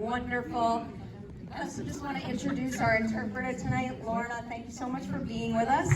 Wonderful. I also just want to introduce our interpreter tonight, Lorna. Thank you so much for being with us.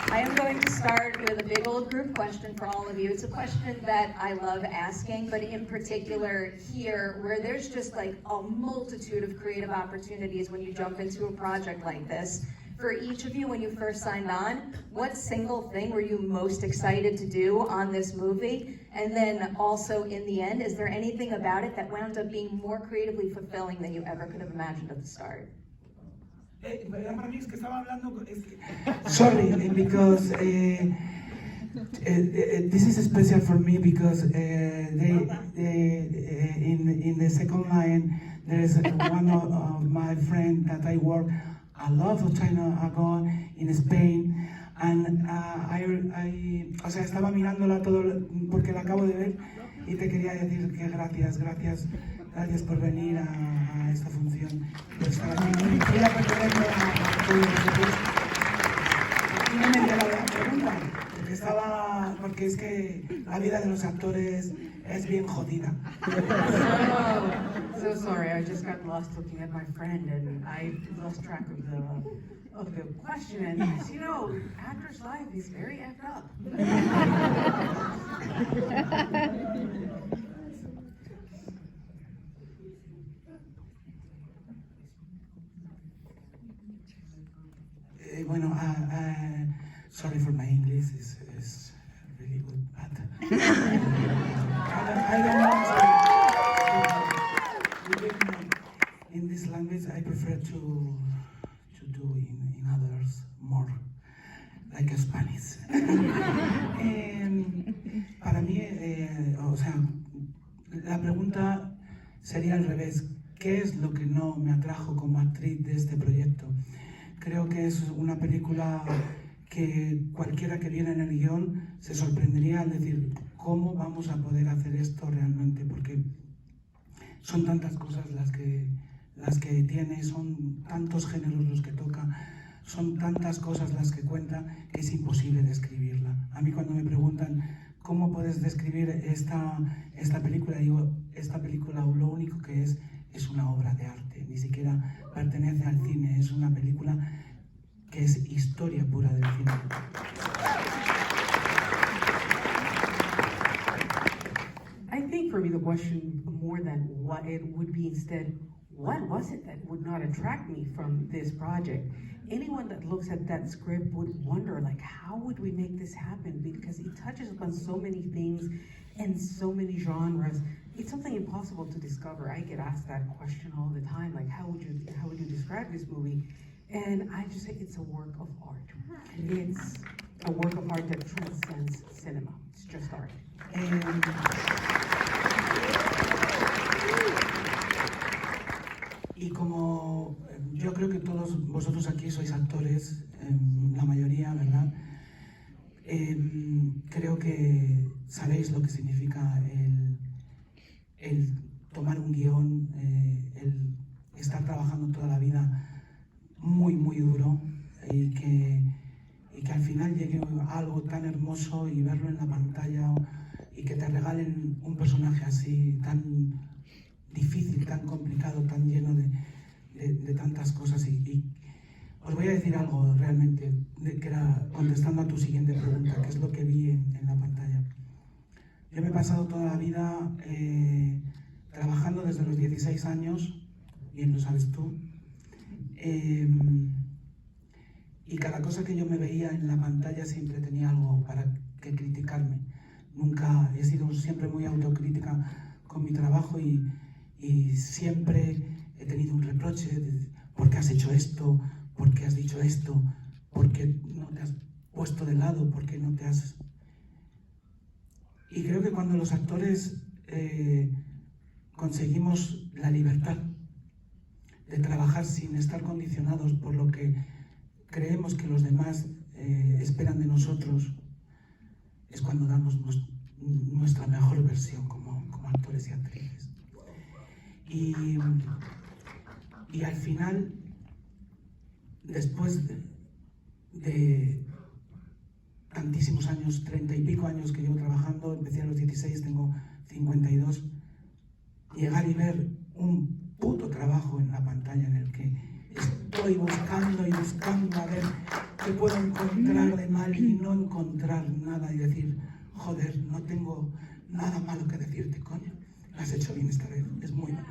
I am going to start with a big old group question for all of you. It's a question that I love asking, but in particular here, where there's just like a multitude of creative opportunities when you jump into a project like this. For each of you, when you first signed on, what single thing were you most excited to do on this movie? And then also in the end, is there anything about it that wound up being more creatively fulfilling than you ever could have imagined at the start? Sorry, because this is special for me because in the second line there is one of my friends that I worked a lot of time ago in Spain, and o sea, estaba mirándola todo porque la acabo de ver y te quería decir que gracias por venir a esta función, por estar aquí. Quería pertenecer a todos vosotros. Y no me dio la pregunta, porque es que la vida de los actores es bien jodida. So sorry, I just got lost looking at my friend and I lost track of the question. And you know, actor's life is very effed up. Bueno, sorry for my English, is really good, but I don't know. In this language, I prefer to do in others more, like Spanish. Para mí, o sea, la pregunta sería al revés. ¿Qué es lo que no me atrajo como actriz de este proyecto? Creo que es una película que cualquiera que viera en el guión se sorprendería al decir cómo vamos a poder hacer esto realmente, porque son tantas cosas las que tiene, son tantos géneros los que toca, son tantas cosas las que cuenta que es imposible describirla. A mí cuando me preguntan cómo puedes describir esta película, digo, esta película lo único que es una obra de arte, ni siquiera pertenece al cine, es una película que es historia pura del cine. I think for me the question more than what it would be instead, what was it that would not attract me from this project? Anyone that looks at that script would wonder, like, how would we make this happen? Because it touches upon so many things and so many genres. It's something impossible to discover. I get asked that question all the time, like, how would you describe this movie? And I just say it's a work of art. It's a work of art that transcends cinema. It's just art. Y como yo creo que todos vosotros aquí sois actores, la mayoría, ¿verdad? Creo que sabéis lo que significa el tomar un guión, el estar trabajando toda la vida muy duro y que al final llegue algo tan hermoso y verlo en la pantalla y que te regalen un personaje así tan difícil, tan complicado, tan lleno de tantas cosas. Y os voy a decir algo realmente, que era contestando a tu siguiente pregunta, que es lo que vi en la pantalla. Yo me he pasado toda la vida trabajando desde los 16 años, bien lo sabes tú, y cada cosa que yo me veía en la pantalla siempre tenía algo para que criticarme. Nunca he sido siempre muy autocrítica con mi trabajo y siempre he tenido un reproche de ¿por qué has hecho esto? ¿Por qué has dicho esto? ¿Por qué no te has puesto de lado? ¿Por qué no te has...? Y creo que cuando los actores conseguimos la libertad de trabajar sin estar condicionados por lo que creemos que los demás esperan de nosotros, es cuando damos nuestra mejor versión como actores y actrices. Y al final, después de tantísimos años, 30 y pico años que llevo trabajando, empecé a los 16, tengo 52, ver qué puedo encontrar de mal y no encontrar nada y decir, joder, no tengo nada malo que decirte, coño. Lo has hecho bien esta vez, es muy bueno.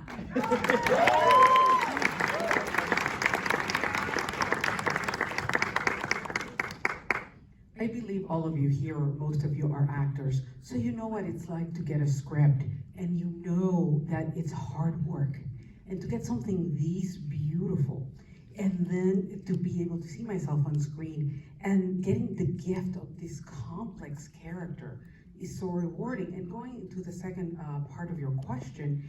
I believe all of you here, or most of you, are actors, so you know what it's like to get a script, and you know that it's hard work. And to get something this beautiful, and then to be able to see myself on screen, and getting the gift of this complex character is so rewarding. And going to the second part of your question,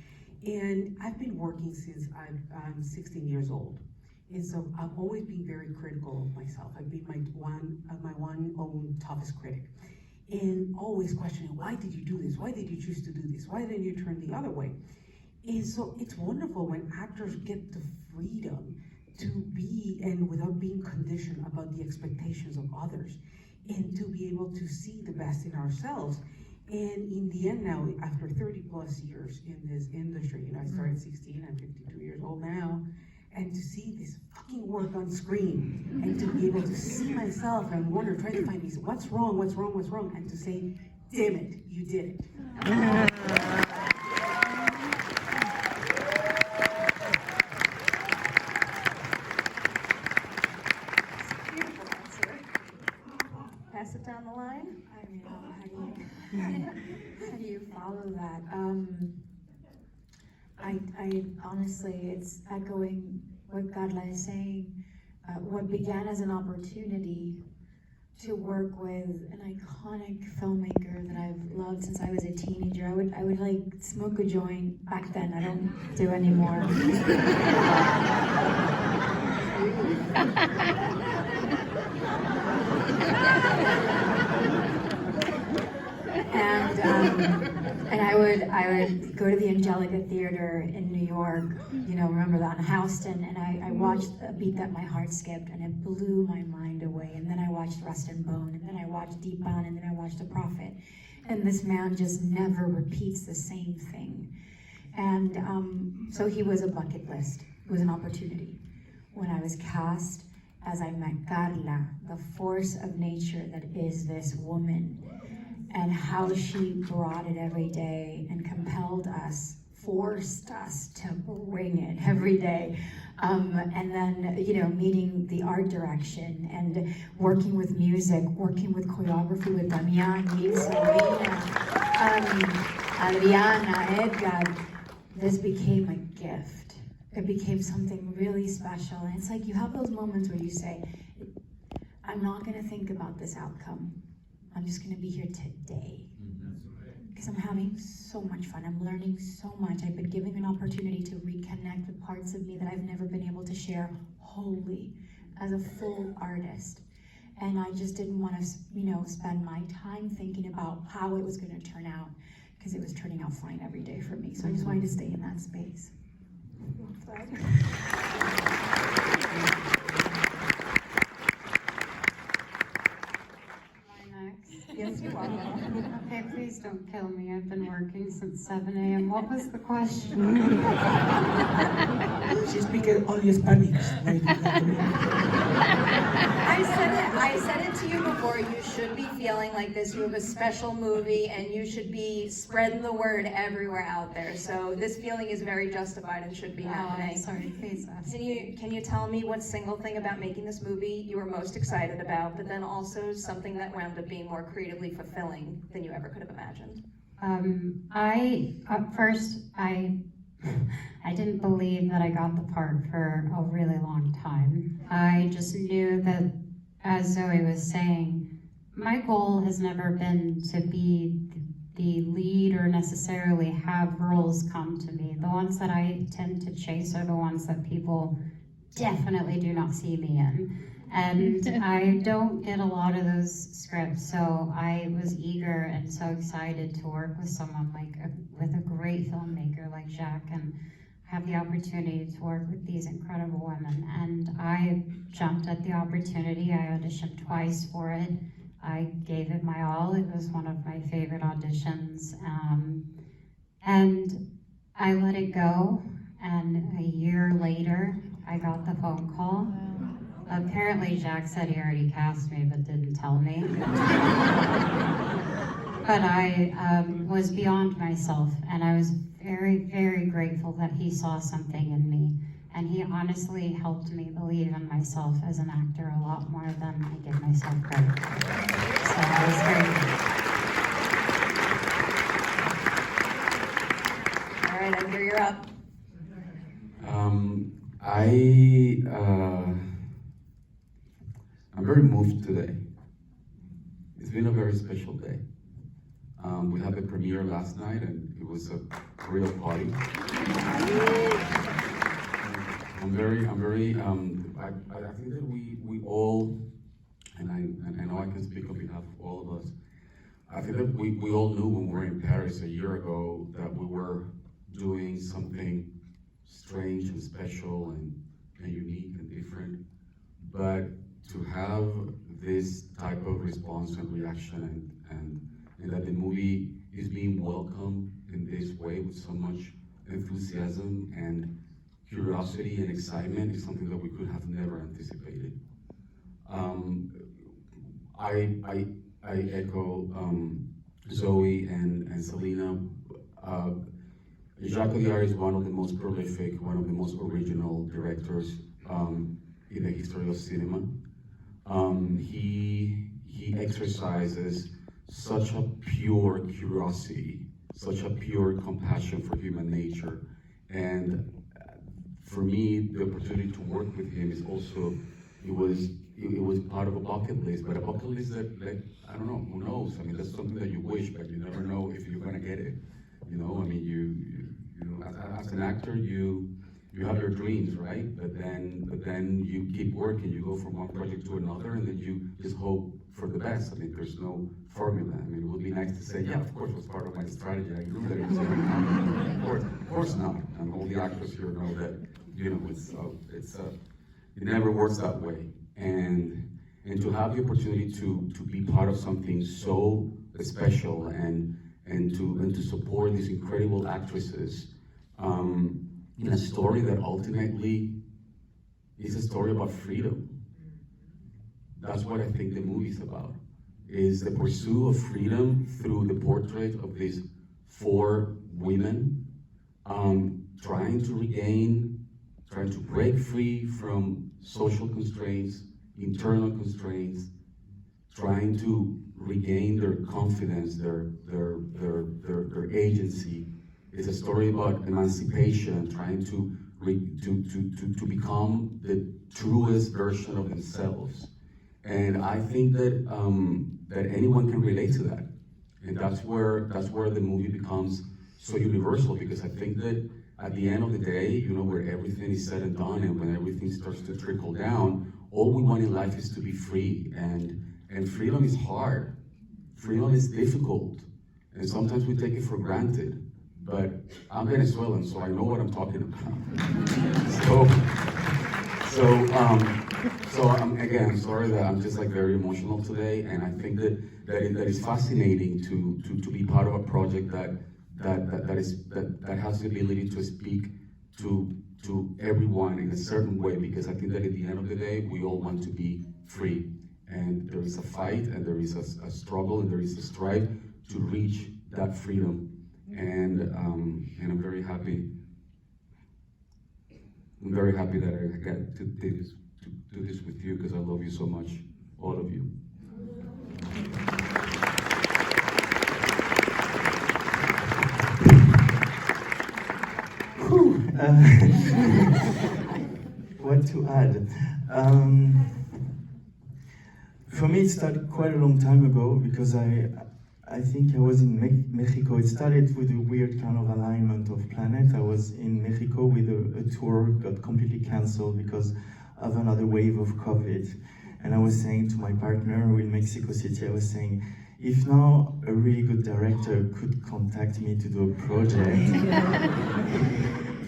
and I've been working since I'm 16 years old. And so I've always been very critical of myself. I've been my one own toughest critic. And always questioning, why did you do this? Why did you choose to do this? Why didn't you turn the other way? And so it's wonderful when actors get the freedom to be, and without being conditioned about the expectations of others, and to be able to see the best in ourselves. And in the end now, after 30 plus years in this industry, I started 16, I'm 52 years old now, and to see this fucking work on screen, and to be able to see myself and wonder, try to find these, what's wrong, and to say, damn it, you did it. Beautiful answer. Pass it down the line. I mean, how do you follow that? I honestly, it's echoing what Karla is saying. What began as an opportunity to work with an iconic filmmaker that I've loved since I was a teenager. I would like smoke a joint back then. I don't do anymore. And I would go to the Angelica Theater in New York, remember that, in Houston, and I watched A Beat That My Heart Skipped, and it blew my mind away. And then I watched Rust and Bone, and then I watched Deep Bound, and then I watched The Prophet. And this man just never repeats the same thing. And so he was a bucket list. It was an opportunity. When I was cast, as I met Karla, the force of nature that is this woman, and how she brought it every day and compelled us, forced us to bring it every day. And then, meeting the art direction and working with music, working with choreography with Damian, meeting Selena, Adriana, Edgar. This became a gift. It became something really special. And it's like you have those moments where you say, I'm not gonna think about this outcome. I'm just gonna be here today. Because I'm having so much fun. I'm learning so much. I've been given an opportunity to reconnect with parts of me that I've never been able to share wholly as a full artist. And I just didn't want to, spend my time thinking about how it was gonna turn out, because it was turning out fine every day for me. So I just wanted to stay in that space. Yes, you are. Okay, please don't kill me. I've been working since 7 a.m. What was the question? She speaks only Spanish. I said it to you before. You should be feeling like this. You have a special movie, and you should be spreading the word everywhere out there. So this feeling is very justified and should be happening. I'm sorry, please ask. Can you tell me what single thing about making this movie you were most excited about, but then also something that wound up being more creatively fulfilling than you ever could have imagined? I didn't believe that I got the part for a really long time. I just knew that, as Zoe was saying, my goal has never been to be the lead or necessarily have roles come to me. The ones that I tend to chase are the ones that people definitely do not see me in. And I don't get a lot of those scripts, so I was eager and so excited to work with someone with a great filmmaker like Jacques, and have the opportunity to work with these incredible women. And I jumped at the opportunity. I auditioned twice for it. I gave it my all. It was one of my favorite auditions. And I let it go, and a year later, I got the phone call. Apparently Jack said he already cast me but didn't tell me. But I was beyond myself, and I was very, very grateful that he saw something in me. And he honestly helped me believe in myself as an actor a lot more than I give myself credit for. So I was very grateful. All right, Edgar, you're up. I'm very moved today. It's been a very special day. We had the premiere last night, and it was a real party. I think that we all, and I know I can speak on behalf of all of us, I think that we all knew when we were in Paris a year ago that we were doing something strange and special and unique and different. But to have this type of response and reaction and that the movie is being welcomed in this way with so much enthusiasm and curiosity and excitement is something that we could have never anticipated. I echo Zoe and Selena. Jacques Audiard is one of the most prolific, one of the most original directors in the history of cinema. He exercises such a pure curiosity, such a pure compassion for human nature, and for me, the opportunity to work with him is also, it was part of a bucket list, but a bucket list that I don't know, who knows? I mean, that's something that you wish, but you never know if you're gonna get it. You know, I mean, you know, as an actor, you have your dreams, right? But then you keep working, you go from one project to another, and then you just hope for the best. I mean, there's no formula. I mean, it would be nice to say, yeah, of course, it was part of my strategy. I knew that it was going to happen. Of course not. And all the actors here know that, you know, it never works that way. And to have the opportunity to be part of something so special and to support these incredible actresses in a story that ultimately is a story about freedom. That's what I think the movie's about, is the pursuit of freedom through the portrait of these 4 women trying to break free from social constraints, internal constraints, trying to regain their confidence, their agency. It's a story about emancipation, trying to become the truest version of themselves. And I think that anyone can relate to that, and that's where the movie becomes so universal. Because I think that at the end of the day, you know, where everything is said and done, and when everything starts to trickle down, all we want in life is to be free. And freedom is hard. Freedom is difficult, and sometimes we take it for granted. But I'm Venezuelan, so I know what I'm talking about. So I'm again sorry that I'm just like very emotional today, and I think that is fascinating to be part of a project that has the ability to speak to everyone in a certain way, because I think that at the end of the day we all want to be free, and there is a fight, and there is a struggle, and there is a strive to reach that freedom, and I'm very happy. I'm very happy that I get to do this with you, because I love you so much, all of you. What to add? For me, it started quite a long time ago, because I think I was in Mexico. It started with a weird kind of alignment of planet. I was in Mexico with a tour, got completely cancelled because of another wave of COVID. And I was saying to my partner in Mexico City, I was saying, if now a really good director could contact me to do a project,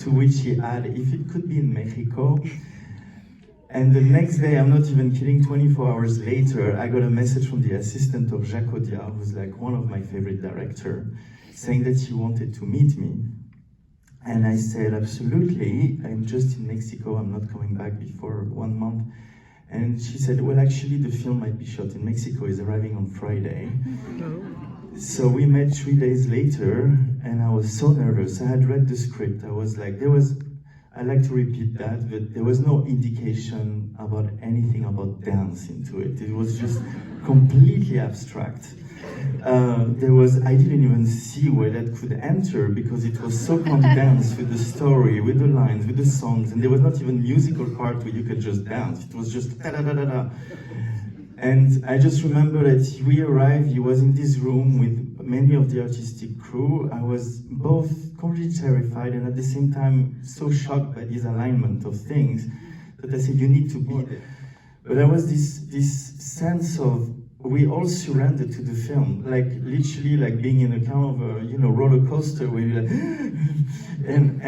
to which he had, if it could be in Mexico. And the next day, I'm not even kidding, 24 hours later, I got a message from the assistant of Jacques Audiard, who's like one of my favorite directors, saying that she wanted to meet me. And I said, absolutely, I'm just in Mexico, I'm not coming back before 1 month. And she said, well, actually, the film might be shot in Mexico, is arriving on Friday. So we met 3 days later, and I was so nervous. I had read the script. I was like, I like to repeat that, but there was no indication about anything about dance into it. It was just completely abstract. I didn't even see where that could enter because it was so condensed with the story, with the lines, with the songs, and there was not even musical part where you could just dance. It was just da da da da da. And I just remember that we arrived, he was in this room with many of the artistic crew. I was both completely terrified and at the same time so shocked by this alignment of things that I said, you need to be there. But there was this sense of, we all surrendered to the film, like literally like being in a kind of a roller coaster where you're like, and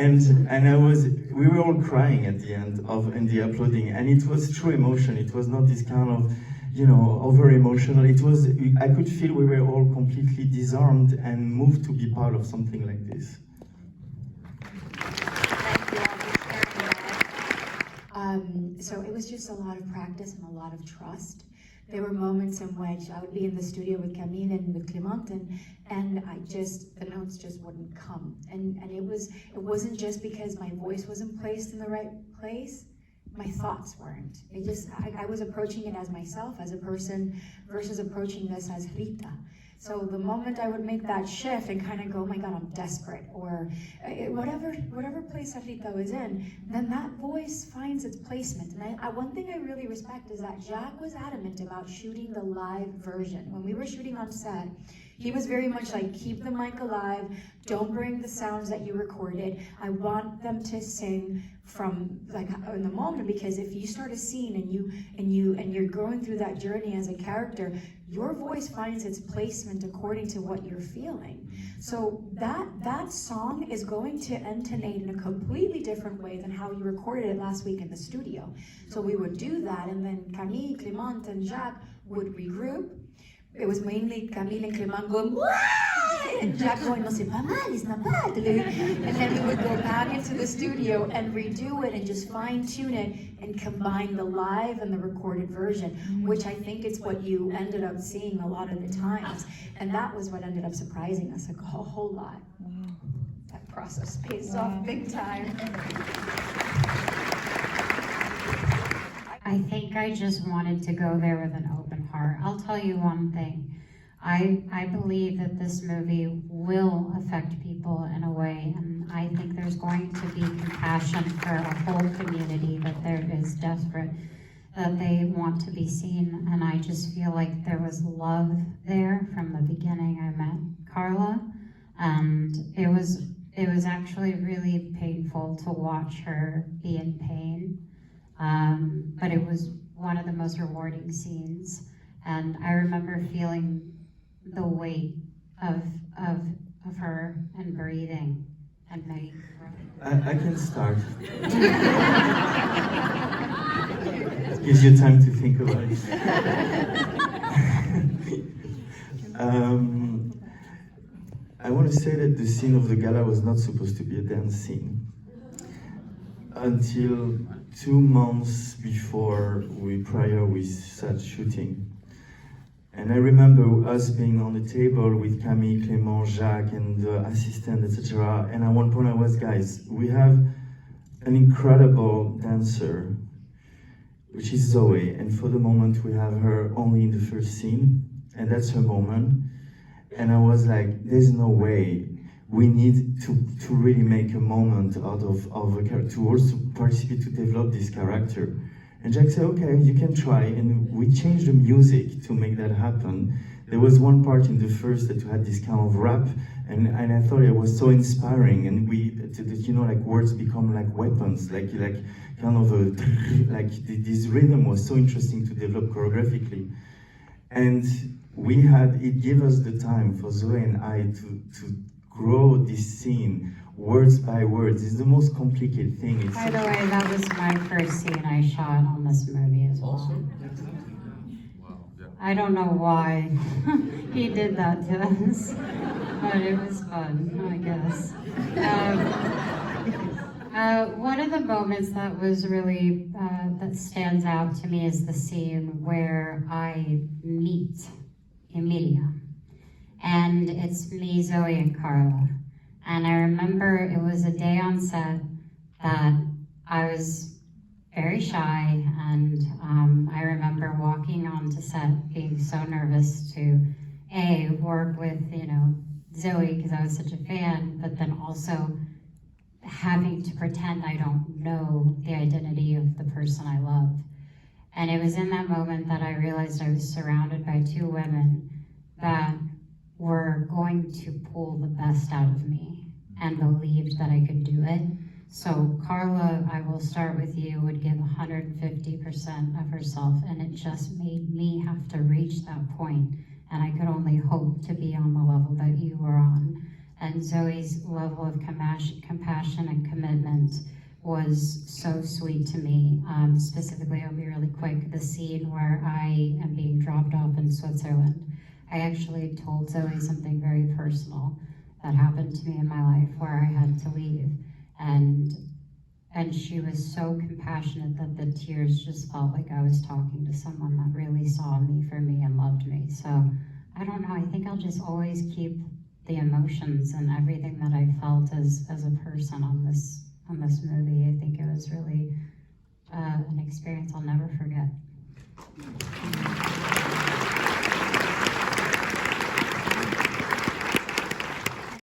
we were all crying at the end in the uploading, and it was true emotion. It was not this kind of over emotional. It was, I could feel we were all completely disarmed and moved to be part of something like this. Thank you all for sharing that. So it was just a lot of practice and a lot of trust. There were moments in which I would be in the studio with Camille and with Clément, and the notes just wouldn't come. And it wasn't just because my voice wasn't placed in the right place, my thoughts weren't. I was approaching it as myself, as a person, versus approaching this as Rita. So the moment I would make that shift and kind of go, oh my God, I'm desperate, or whatever place that Rita was in, then that voice finds its placement. And one thing I really respect is that Jacques was adamant about shooting the live version. When we were shooting on set, he was very much like, keep the mic alive, don't bring the sounds that you recorded. I want them to sing from like in the moment, because if you start a scene and you're going through that journey as a character, your voice finds its placement according to what you're feeling. So that song is going to intonate in a completely different way than how you recorded it last week in the studio. So we would do that, and then Camille, Clément, and Jacques would regroup. It was mainly Camille and Clément going, "Wah!" and Jacques going, "No, c'est pas mal, it's not bad." And then we would go back into the studio and redo it and just fine tune it and combine the live and the recorded version, which I think is what you ended up seeing a lot of the times. And that was what ended up surprising us a whole lot. That process pays off big time. I think I just wanted to go there with an open heart. I'll tell you one thing. I believe that this movie will affect people in a way, and I think there's going to be compassion for a whole community that there is desperate, that they want to be seen, and I just feel like there was love there from the beginning. I met Karla, and it was actually really painful to watch her be in pain. But it was one of the most rewarding scenes, and I remember feeling the weight of her and breathing and making her. I can start. Gives you time to think about it. I want to say that the scene of the gala was not supposed to be a dance scene. Until 2 months before we started shooting. And I remember us being on the table with Camille, Clément, Jacques, and the assistant, etc. And at one point I was, guys, we have an incredible dancer, which is Zoe. And for the moment we have her only in the first scene, and that's her moment. And I was like, there's no way. We need to really make a moment out of a character, to also participate to develop this character. And Jack said, okay, you can try. And we changed the music to make that happen. There was one part in the first that had this kind of rap, and I thought it was so inspiring. And like words become like weapons, like kind of this rhythm was so interesting to develop choreographically. And it gave us the time for Zoe and I to grow this scene words by words. It's the most complicated thing. By the way, that was my first scene I shot on this movie as well. Awesome. Wow. Yeah. I don't know why he did that to us, but it was fun, I guess. One of the moments that was really, that stands out to me is the scene where I meet Emilia. And it's me, Zoe, and Karla. And I remember it was a day on set that I was very shy, and I remember walking onto set being so nervous to work with, Zoe, because I was such a fan, but then also having to pretend I don't know the identity of the person I love. And it was in that moment that I realized I was surrounded by two women that were going to pull the best out of me and believed that I could do it. So Karla, I will start with you, would give 150% of herself, and it just made me have to reach that point, and I could only hope to be on the level that you were on. And Zoe's level of compassion and commitment was so sweet to me. Specifically, I'll be really quick, the scene where I am being dropped off in Switzerland. I actually told Zoe something very personal that happened to me in my life where I had to leave. And she was so compassionate that the tears just felt like I was talking to someone that really saw me for me and loved me. So I don't know, I think I'll just always keep the emotions and everything that I felt as a person on this movie. I think it was really an experience I'll never forget.